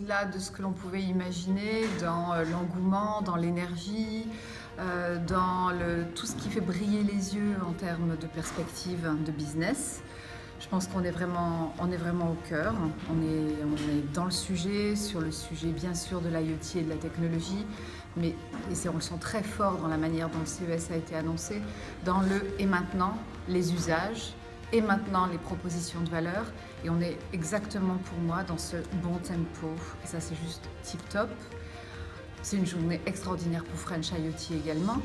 au-delà de ce que l'on pouvait imaginer dans l'engouement, dans l'énergie, dans tout ce qui fait briller les yeux en termes de perspective de business. Je pense qu'on est vraiment au cœur, on est dans le sujet, sur le sujet bien sûr de l'IoT et de la technologie, mais on le sent très fort dans la manière dont le CES a été annoncé, dans le « et maintenant », les usages, et maintenant les propositions de valeur, et on est exactement pour moi dans ce bon tempo, et ça c'est juste tip top. C'est une journée extraordinaire pour French IoT également,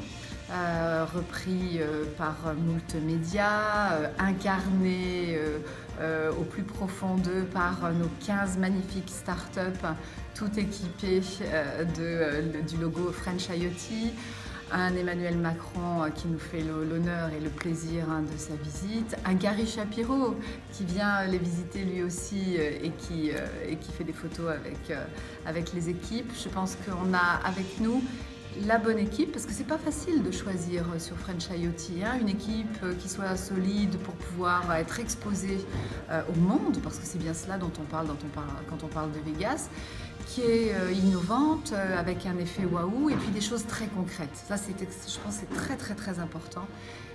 repris par moult médias, incarné au plus profond d'eux par nos 15 magnifiques startups, toutes équipées du logo French IoT. Un Emmanuel Macron qui nous fait l'honneur et le plaisir de sa visite, un Gary Shapiro qui vient les visiter lui aussi et qui fait des photos avec les équipes. Je pense qu'on a avec nous la bonne équipe, parce que c'est pas facile de choisir sur French IoT une équipe qui soit solide pour pouvoir être exposée au monde, parce que c'est bien cela dont on parle quand on parle de Vegas, qui est innovante, avec un effet waouh, et puis des choses très concrètes. Ça, je pense que c'est très très très important.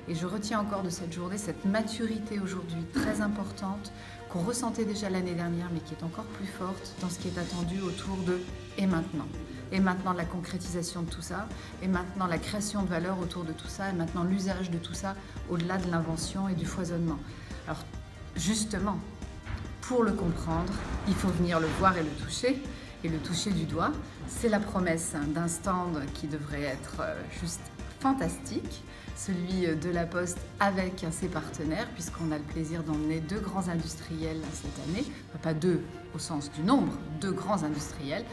Et je retiens encore de cette journée cette maturité aujourd'hui très importante qu'on ressentait déjà l'année dernière, mais qui est encore plus forte dans ce qui est attendu autour de « et maintenant ». Et maintenant la concrétisation de tout ça, et maintenant la création de valeur autour de tout ça, et maintenant l'usage de tout ça au-delà de l'invention et du foisonnement. Alors justement, pour le comprendre, il faut venir le voir et le toucher. Et le toucher du doigt, c'est la promesse d'un stand qui devrait être juste fantastique, celui de La Poste avec ses partenaires, puisqu'on a le plaisir d'emmener 2 grands industriels cette année, pas 2 au sens du nombre, 2 grands industriels.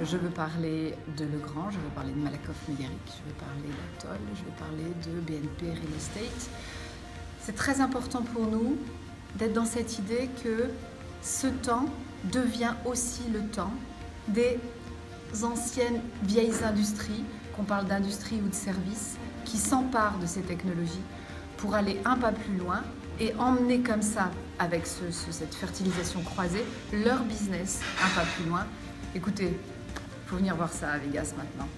Je veux parler de Legrand, je veux parler de Malakoff Médéric, je veux parler d'Atoll, je veux parler de BNP Real Estate. C'est très important pour nous d'être dans cette idée que ce temps devient aussi le temps des anciennes vieilles industries, qu'on parle d'industrie ou de services, qui s'emparent de ces technologies pour aller un pas plus loin et emmener comme ça, avec cette fertilisation croisée, leur business un pas plus loin. Écoutez, il faut venir voir ça à Vegas maintenant.